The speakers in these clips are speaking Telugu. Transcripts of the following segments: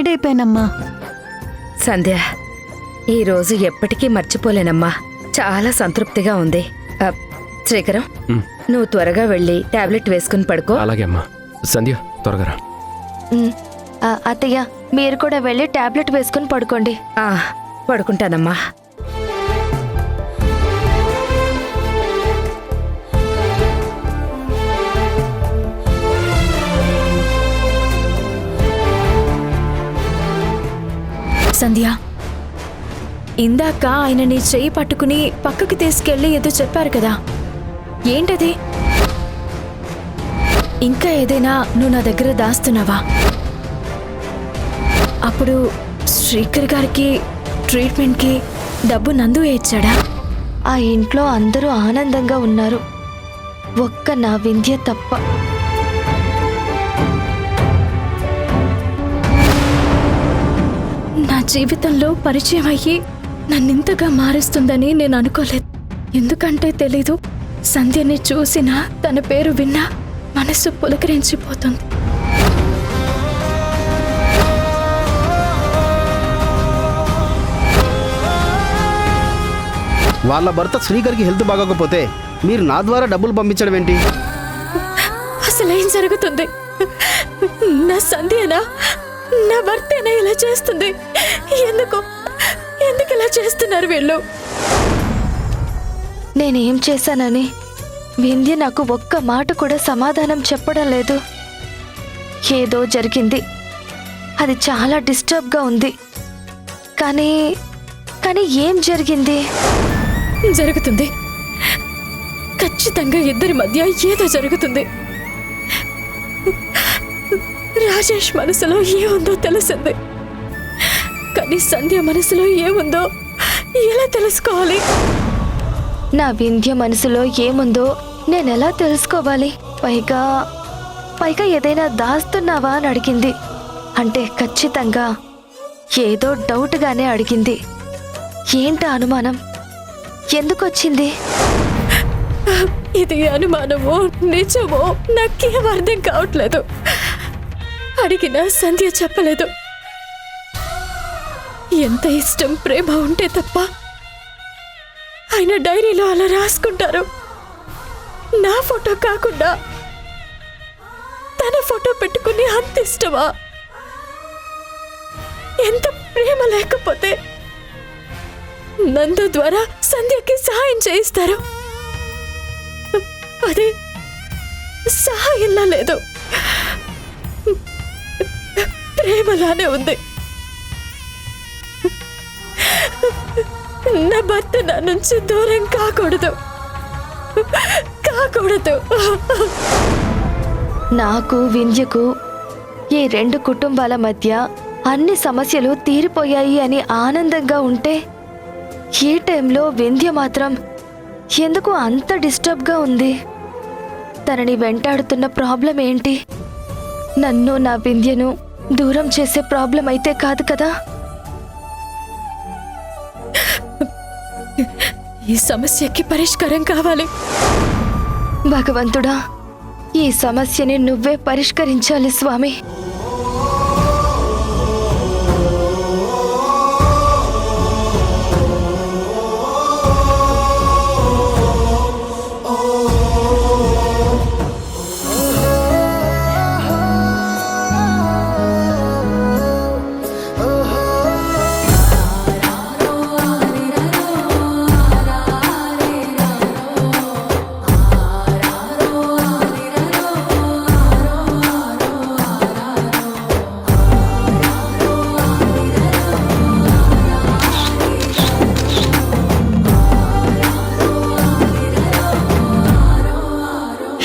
టైర్డ్ అయిపోయానమ్మా. సంధ్య, ఈరోజు ఎప్పటికీ మర్చిపోలేనమ్మా. చాలా సంతృప్తిగా ఉంది. శ్రీకరం, నువ్వు త్వరగా వెళ్ళి టాబ్లెట్ వేసుకుని పడుకో. అలాగే అమ్మా. సంధ్య, త్వరగా రా. అత్తయ్య, మీరు కూడా వెళ్ళి టాబ్లెట్ వేసుకుని పడుకోండి. పడుకుంటానమ్మా. సంధ్య, ఇందాక ఆయన నీ చెయ్యి పట్టుకుని పక్కకి తీసుకెళ్ళి ఏదో చెప్పారు కదా, ఏంటది? ఇంకా ఏదైనా నువ్వు నా దగ్గర దాస్తున్నావా? అప్పుడు శ్రీకర్ గారికి ట్రీట్మెంట్కి డబ్బు నందు ఇచ్చాడా? ఆ ఇంట్లో అందరూ ఆనందంగా ఉన్నారు, ఒక్క నా వింధ్య తప్ప. నా జీవితంలో పరిచయం అయ్యి నన్నింతగా మారుస్తుందని నేను అనుకోలేదు. ఎందుకంటే తెలీదు, సంధ్యని చూసినా తన పేరు విన్నా మనసు పులకరించిపోతుంది. వాళ్ళ భర్త శ్రీకర్కి హెల్త్ బాగోకపోతే మీరు నా ద్వారా డబ్బులు పంపించడం ఏంటి? అసలేం జరుగుతుంది? నా సంధ్యనా, నా భర్తేనా ఇలా చేస్తుంది? ఎందుకు ఇలా చేస్తున్నారు వీళ్ళు? నేనేం చేశానని వింధ్య నాకు ఒక్క మాట కూడా సమాధానం చెప్పడం లేదు. ఏదో జరిగింది, అది చాలా డిస్టర్బ్గా ఉంది. కానీ ఏం జరిగింది? జరుగుతుంది, ఖచ్చితంగా ఇద్దరి మధ్య ఏదో జరుగుతుంది. రాజేష్ మనసులో ఏముందో తెలిసింది, కానీ సంధ్య మనసులో ఏముందో ఎలా తెలుసుకోవాలి? నా వింధ్య మనసులో ఏముందో నేనెలా తెలుసుకోవాలి? పైగా ఏదైనా దాస్తున్నావా అని అడిగింది. అంటే ఖచ్చితంగా ఏదో డౌట్గానే అడిగింది. ఏంటా అనుమానం? ఎందుకొచ్చింది? ఇది అనుమానమో నిజమో నాకేం అర్థం కావట్లేదు. అడిగినా సంధ్య చెప్పలేదు. ఎంత ఇష్టం, ప్రేమ ఉంటే తప్ప ఆయన డైరీలో అలా రాసుకుంటారు. నా ఫోటో కాకుండా తన ఫోటో పెట్టుకుని అంత ఇష్టమా? ఎంత ప్రేమ లేకపోతే నందు ద్వారా సంధ్యకి సహాయం చేయిస్తారు? అది సహాయంలా లేదు, ప్రేమలానే ఉంది. నా భర్త నా నుంచి దూరం కాకూడదు. నాకు వింధ్యకు ఈ రెండు కుటుంబాల మధ్య అన్ని సమస్యలు తీరిపోయాయి అని ఆనందంగా ఉంటే, ఈ టైంలో వింధ్య మాత్రం ఎందుకు అంత డిస్టర్బ్గా ఉంది? తనని వెంటాడుతున్న ప్రాబ్లం ఏంటి? నన్ను, నా వింధ్యను దూరం చేసే ప్రాబ్లం అయితే కాదు కదా? ఈ సమస్యకి పరిష్కారం కావాలి. భగవంతుడా, ఈ సమస్యని నువ్వే పరిష్కరించాలి స్వామి.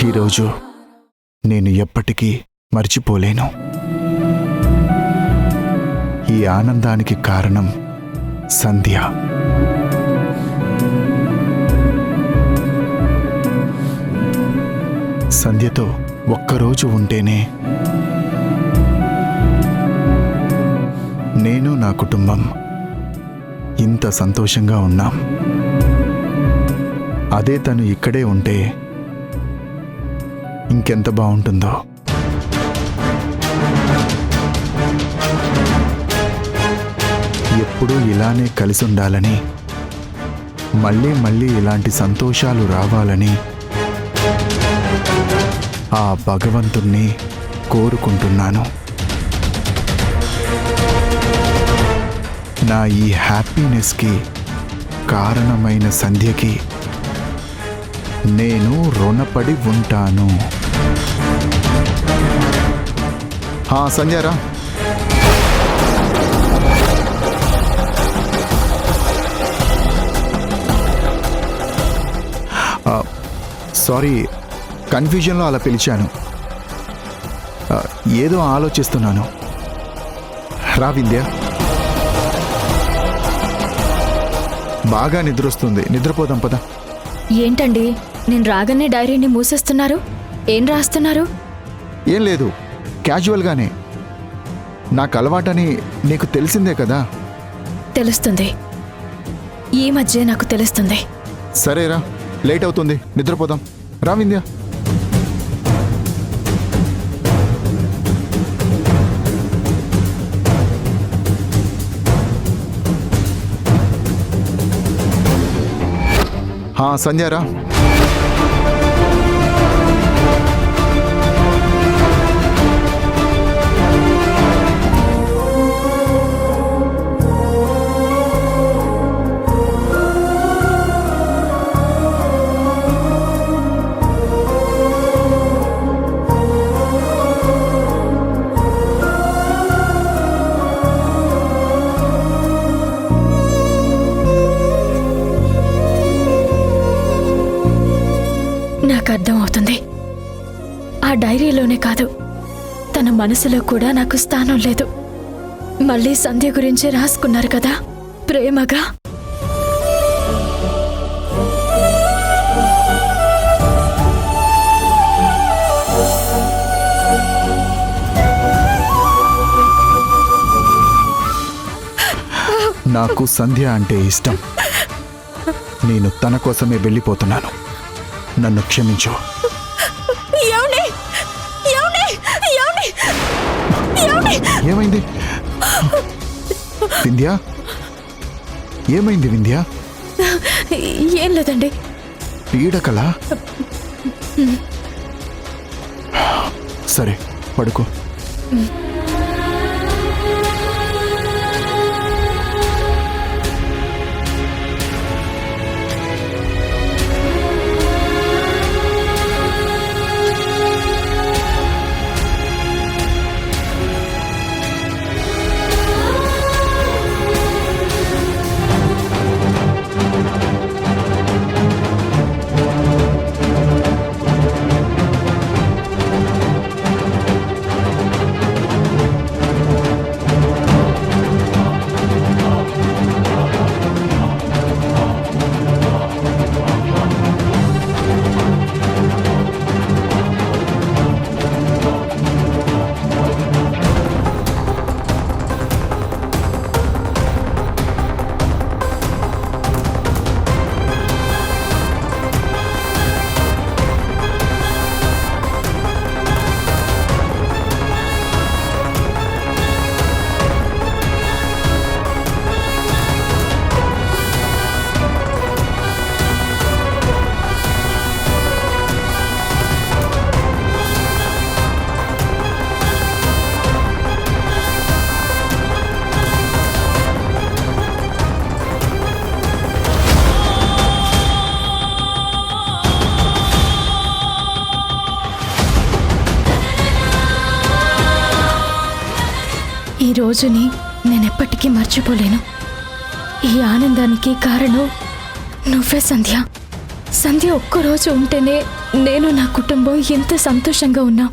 ఈరోజు నేను ఎప్పటికీ మర్చిపోలేను. ఈ ఆనందానికి కారణం సంధ్య. సంధ్యతో ఒక్కరోజు ఉంటేనే నేను, నా కుటుంబం ఇంత సంతోషంగా ఉన్నాం. అదే తను ఇక్కడే ఉంటే ఇంకెంత బాగుంటుందో. ఎప్పుడూ ఇలానే కలిసి ఉండాలని, మళ్ళీ మళ్ళీ ఇలాంటి సంతోషాలు రావాలని ఆ భగవంతుణ్ణి కోరుకుంటున్నాను. నా ఈ హ్యాపీనెస్కి కారణమైన సంధ్యకి నేను రుణపడి ఉంటాను. సంధ్యారా, సారీ, కన్ఫ్యూజన్లో అలా పిలిచాను. ఏదో ఆలోచిస్తున్నాను. రా వింధ్య, బాగా నిద్రొస్తుంది, నిద్రపోదాం పద. ఏంటండి, నేను రాగానే డైరీని మూసేస్తున్నారు? ఏం రాస్తున్నారు? ఏం లేదు, క్యాజువల్గానే. నాకు అలవాటని నీకు తెలిసిందే కదా. తెలుస్తుంది, ఈ మధ్య నాకు తెలుస్తుంది. సరేరా, లేట్ అవుతుంది, నిద్రపోదాం. రా వింధ్య. సంధ్యారా, నాకు అర్థం అవుతుంది. ఆ డైరీలోనే కాదు, తన మనసులో కూడా నాకు స్థానం లేదు. మళ్ళీ సంధ్య గురించి రాసుకున్నారు కదా, ప్రేమగా. నాకు సంధ్య అంటే ఇష్టం. నేను తన కోసమే వెళ్ళిపోతున్నాను. నన్ను క్షమించు. ఏమైంది వింధ్య? ఏమైంది వింధ్య? ఏం లేదండి. పీడకలా? సరే, పడుకో. ఈ రోజుని నేనెప్పటికీ మర్చిపోలేను. ఈ ఆనందానికి కారణం నువ్వే సంధ్య. సంధ్య ఒక్కరోజు ఉంటేనే నేను, నా కుటుంబం ఎంత సంతోషంగా ఉన్నాం.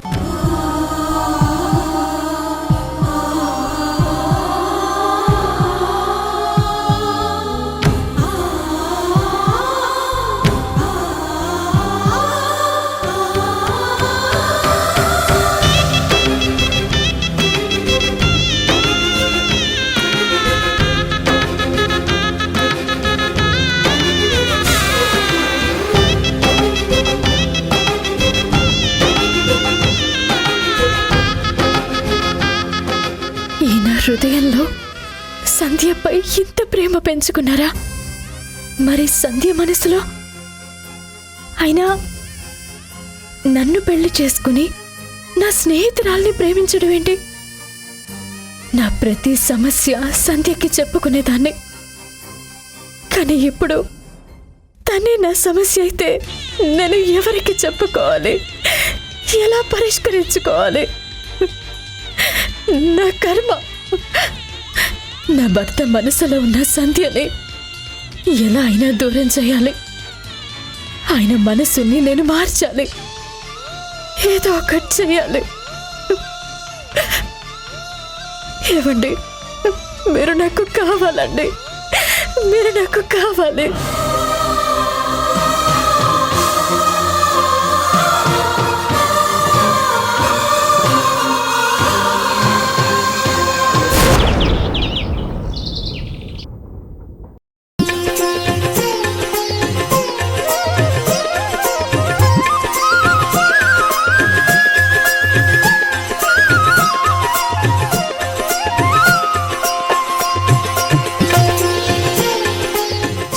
ప్రేమ పెంచుకున్నారా? మరి సంధ్య మనసులో అయినా నన్ను పెళ్లి చేసుకుని నా స్నేహితురాల్ని ప్రేమించడం ఏంటి? నా ప్రతి సమస్య సంధ్యకి చెప్పుకునేదాన్ని. కానీ ఇప్పుడు తనే నా సమస్య అయితే నేను ఎవరికి చెప్పుకోవాలి? ఎలా పరిష్కరించుకోవాలి? నా కర్మ. నా భర్త మనసులో ఉన్న సంధ్యని ఎలా అయినా దూరం చేయాలి. ఆయన మనసుని నేను మార్చాలి. ఏదో ఒకటి చేయాలి. ఏమండి, మీరు నాకు కావాలండి. మీరు నాకు కావాలి.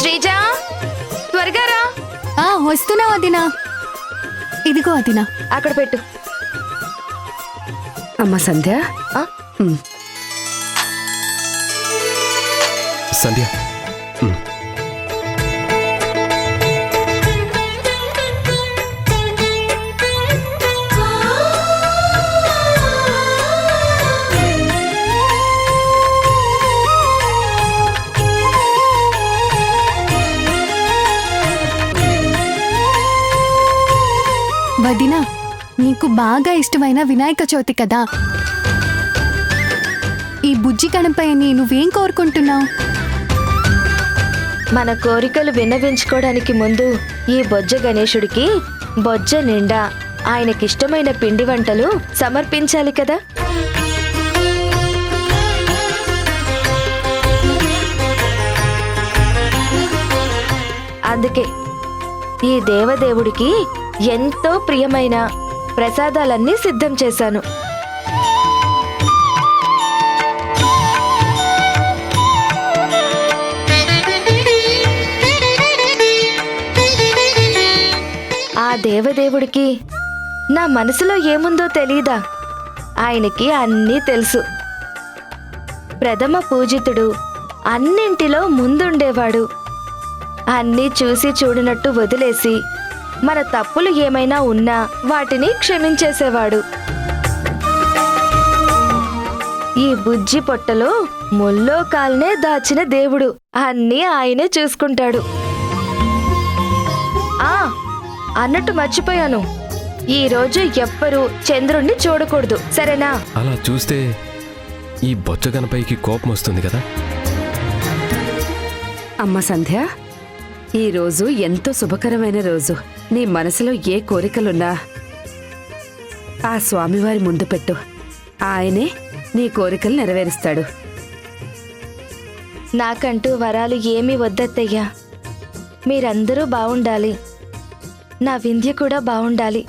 శ్రీజ, త్వరగా రా. వస్తున్నా వదినా. ఇదిగో వదినా. అక్కడ పెట్టు. అమ్మ సంధ్య, ఆ? సంధ్య. వదినా, నీకు బాగా ఇష్టమైన వినాయక చవితి కదా. ఈ బుజ్జి గణపయ్యని నువ్వేం కోరుకుంటున్నావు? మన కోరికలు విన్నవించుకోవడానికి ముందు ఈ బొజ్జ గణేశుడికి బొజ్జ నిండా ఆయనకిష్టమైన పిండి వంటలు సమర్పించాలి కదా. అందుకే ఈ దేవదేవుడికి ఎంతో ప్రియమైన ప్రసాదాలన్నీ సిద్ధం చేశాను. ఆ దేవదేవుడికి నా మనసులో ఏముందో తెలీదా? ఆయనకి అన్నీ తెలుసు. ప్రథమ పూజితుడు, అన్నింటిలో ముందుండేవాడు. అన్నీ చూసి చూడనట్టు వదిలేసి మన తప్పులు ఏమైనా ఉన్నా వాటిని క్షమించేసేవాడు. ఈ బుజ్జి పొట్టలో ముల్లో కాల్నే దాచిన దేవుడు. అన్నీ ఆయనే చూసుకుంటాడు. అన్నట్టు మర్చిపోయాను, ఈ రోజు ఎవ్వరూ చంద్రుణ్ణి చూడకూడదు, సరేనా? అలా చూస్తే ఈ బొచ్చ గణపైకి కోపం వస్తుంది కదా. అమ్మ సంధ్య, ఈ రోజు ఎంతో శుభకరమైన రోజు. నీ మనసులో ఏ కోరికలున్నా ఆ స్వామివారి ముందు పెట్టు. ఆయనే నీ కోరికలు నెరవేరుస్తాడు. నాకంటూ వరాలు ఏమీ వద్దత్తయ్యా. మీరందరూ బావుండాలి. నా వింధ్య కూడా బావుండాలి.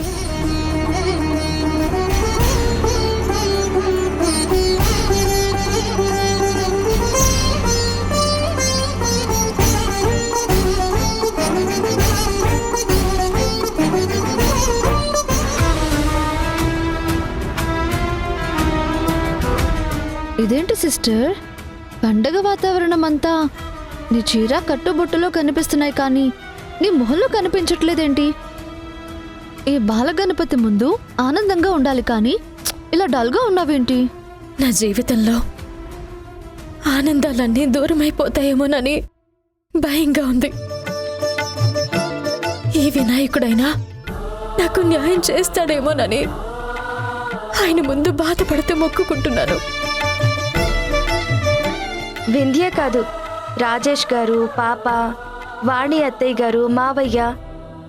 ఇదేంటి సిస్టర్, పండగ వాతావరణం అంతా నీ చీర కట్టుబొట్టులో కనిపిస్తున్నాయి కానీ నీ మొహంలో కనిపించట్లేదేంటి? ఈ బాలగణపతి ముందు ఆనందంగా ఉండాలి కానీ ఇలా డల్గా ఉన్నావేంటి? నా జీవితంలో ఆనందాలన్నీ దూరమైపోతాయేమోనని భయంగా ఉంది. ఈ వినాయకుడైనా నాకు న్యాయం చేస్తాడేమోనని ఆయన ముందు బాధపడుతూ మొక్కుకుంటున్నాను. వింధ్య కాదు, రాజేష్ గారు, పాప, వాణి అత్తయ్య గారు, మావయ్య,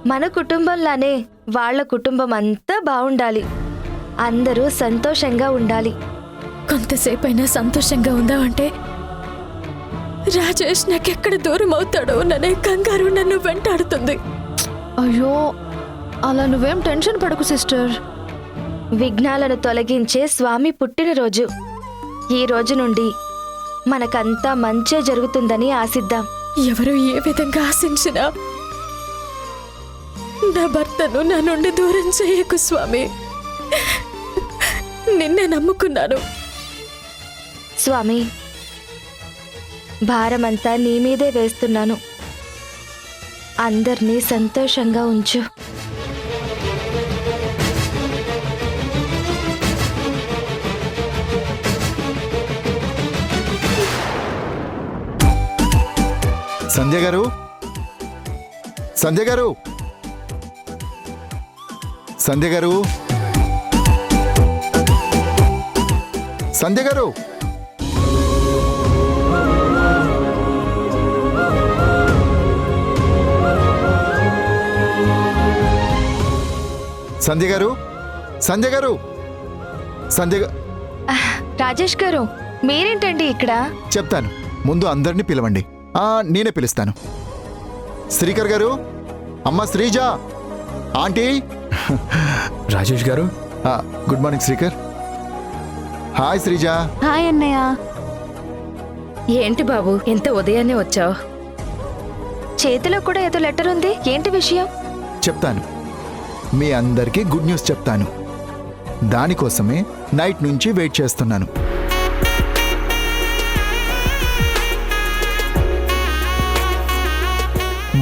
మన కుటుంబంలానే వాళ్ళ కుటుంబం అంతా బావుండాలి. అందరూ సంతోషంగా ఉండాలి. కొంతసేపైనా సంతోషంగా ఉందామంటే రాజేష్ నాకెక్కడ దూరం అవుతాడో ననే కంగారు నన్ను వెంటాడుతుంది. అయ్యో, అలా నువ్వేం టెన్షన్ పడకు సిస్టర్. విఘ్నాలను తొలగించే స్వామి పుట్టినరోజు. ఈ రోజు నుండి మనకంతా మంచే జరుగుతుందని ఆశిద్దాం. ఎవరు ఏ విధంగా ఆశించినా నా భర్తను నా నుండి దూరం చేయకు స్వామి. నిన్నే నమ్ముకున్నాను. స్వామి, భారమంతా నీ మీదే వేస్తున్నాను. అందర్నీ సంతోషంగా ఉంచు. సంధ్య గారు, సంధ్య గారు, సంధ్య గారు, సంధ్య గారు. సంధ్య గారు, సంధ్య గారు, సంధ్య రాజేష్ గారు, మీరేంటండి ఇక్కడ? చెప్తాను, ముందు అందరినీ పిలవండి. నేనే పిలుస్తాను. శ్రీకర్ గారు, అమ్మ శ్రీజ, ఆంటీ. రాజేష్ గారు, good morning Srikar. Hi Sreeja. Hi అన్నయ్య. ఏంటి బాబు ఇంత ఉదయాన్నే వచ్చావు? చేతిలో కూడా ఏదో లెటర్ ఉంది. ఏంటి విషయం? చెప్తాను, మీ అందరికీ గుడ్ న్యూస్ చెప్తాను. దానికోసమే నైట్ నుంచి వెయిట్ చేస్తున్నాను.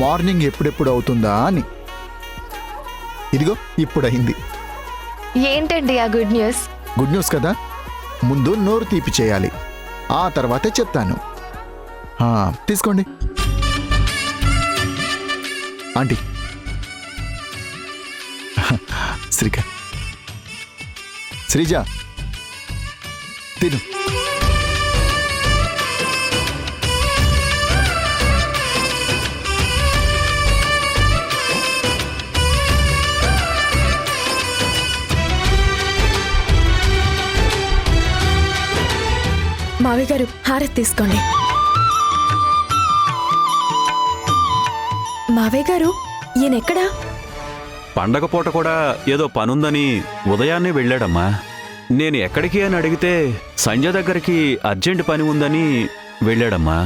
మార్నింగ్ ఎప్పుడెప్పుడు అవుతుందా అని. ఇదిగో ఇప్పుడయింది. ఏంటండి ఆ గుడ్ న్యూస్? గుడ్ న్యూస్ కదా, ముందు నోరు తీపి చేయాలి, ఆ తర్వాతే చెప్తాను. తీసుకోండి ఆంటీ. శ్రీకర్, శ్రీజ తిను. మావయ్య గారు, హారతి తీసుకోండి. మావయ్య గారు, ఈయనెక్కడా? పండగ పూట కూడా ఏదో పనుందని ఉదయాన్నే వెళ్ళాడమ్మా. నేను ఎక్కడికి అని అడిగితే సంజయ్ దగ్గరికి అర్జెంట్ పని ఉందని వెళ్ళాడమ్మా.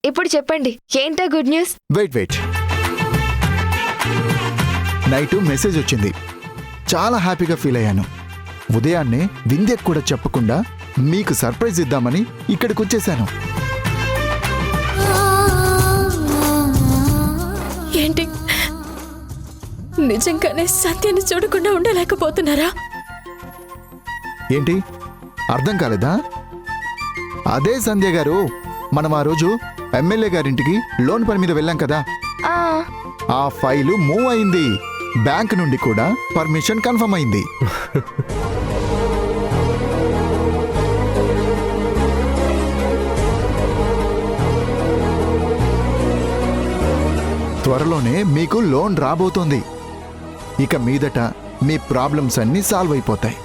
ఇప్పుడు చెప్పండి, ఏంటా good news? Wait wait. Night message వచ్చింది. చాలా హ్యాపీగా ఫీల్ అయ్యాను. ఉదయాన్నే వింధ్యకు కూడా చెప్పకుండా మీకు సర్ప్రైజ్ ఇద్దామని ఇక్కడికి వచ్చేసాను. ఏంటి, నిజంగానే సత్యాన్ని చూడకుండా ఉండలేకపోతున్నారా? ఏంటి అర్థం కాలేదా? అదే సంధ్య గారు, మనం ఆ రోజు ఎమ్మెల్యే గారింటికి లోన్ పని మీద వెళ్ళాం కదా, ఆ ఫైలు మూవ్ అయింది. బ్యాంక్ నుండి కూడా పర్మిషన్ కన్ఫర్మ్ అయింది. త్వరలోనే మీకు లోన్ రాబోతోంది. ఇక మీదట మీ ప్రాబ్లమ్స్ అన్నీ సాల్వ్ అయిపోతాయి.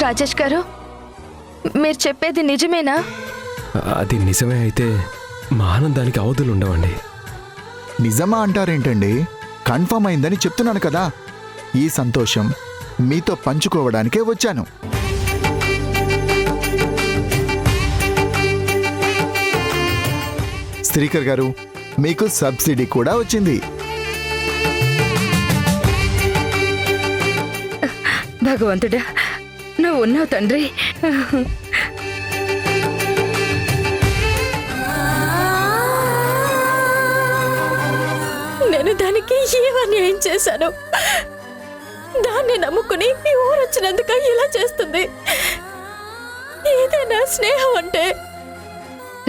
రాజేష్ గారు, మీరు చెప్పేది నిజమేనా? అది నిజమే అయితే మా ఆనందానికి అవధులు ఉండవండి. నిజమా అంటారేంటండి? కన్ఫర్మ్ అయిందని చెప్తున్నాను కదా. ఈ సంతోషం మీతో పంచుకోవడానికే వచ్చాను. శ్రీకర్ గారు, మీకు సబ్సిడీ కూడా వచ్చింది. భగవంతుడా, నువ్వు ఉన్నావు తండ్రి. నేను దానికి ఏమన్యాయం చేశాను? దాన్ని నమ్ముకుని ఈ ఊరు వచ్చినందుక ఇలా చేస్తుంది. ఇదేనా స్నేహం అంటే?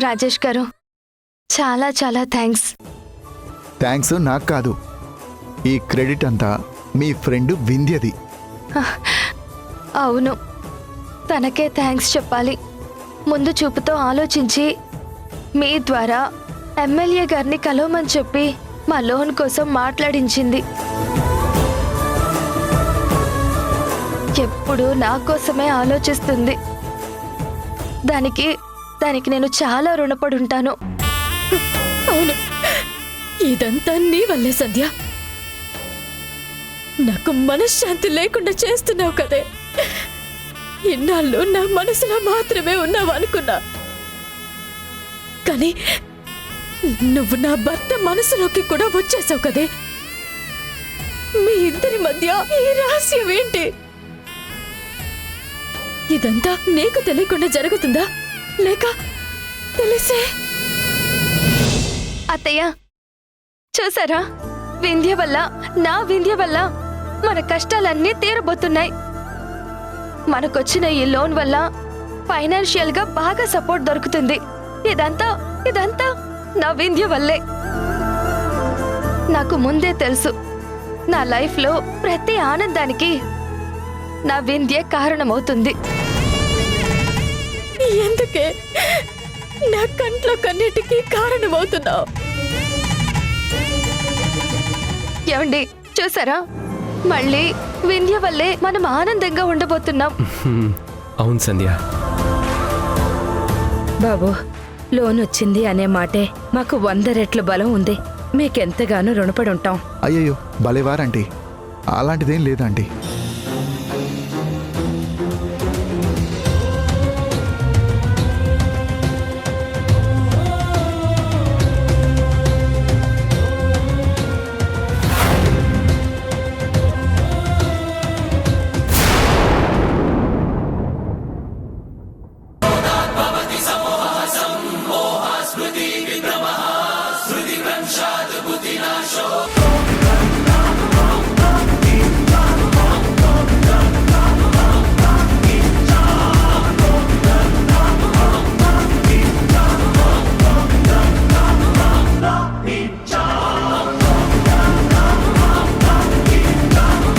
రాజేష్ గారు, చాలా చాలా థ్యాంక్స్. థ్యాంక్స్ నాకు కాదు, ఈ క్రెడిట్ అంతా మీ ఫ్రెండ్ వింధ్యది. అవును, తనకే థ్యాంక్స్ చెప్పాలి. ముందు చూపుతో ఆలోచించి మీ ద్వారా ఎమ్మెల్యే గారిని కలవమని చెప్పి మా లోన్ కోసం మాట్లాడించింది. ఎప్పుడు నా కోసమే ఆలోచిస్తుంది. దానికి నేను చాలా రుణపడి ఉంటాను. అవును, ఇదంతా నీ వల్లే సంధ్య. నాకు మనశ్శాంతి లేకుండా చేస్తున్నావు కదే. ఇన్నాళ్ళు నా మనసులో మాత్రమే ఉన్నావు అనుకున్నా, కానీ నువ్వు నా భర్త మనసులోకి కూడా వచ్చేసావు కదే. మీ ఇద్దరి మధ్య ఈ రహస్యం ఏంటి? ఇదంతా నీకు తెలియకుండా జరుగుతుందా, లేక తెలిసే? అత్తయ్య చూసారా, వింధ్య వల్ల, నా వింధ్య వల్ల మన కష్టాలన్నీ తీరబోతున్నాయి. మనకొచ్చిన ఈ లోన్ వల్ల ఫైనాన్షియల్ గా బాగా సపోర్ట్ దొరుకుతుంది. ఇదంతా నా వింధ్య వల్లే. నాకు ముందే తెలుసు, నా లైఫ్ లో ప్రతి ఆనందానికి నా వింధ్య కారణమవుతుంది. ఎందుకే నా కంట్లో కన్నిటికీ కారణమవుతున్నావు? ఏమండి చూసారా, మళ్ళీ వింధ్య వల్లే మనం ఆనందంగా ఉండబోతున్నాం. అవును సంధ్య. బాబు, లోన్ వచ్చింది అనే మాటే మాకు 100 రెట్ల బలం ఉంది. మీకెంతగానో రుణపడి ఉంటాం. అయ్యయ్యో భలేవారంటీ, అలాంటిదేం లేదంటీ.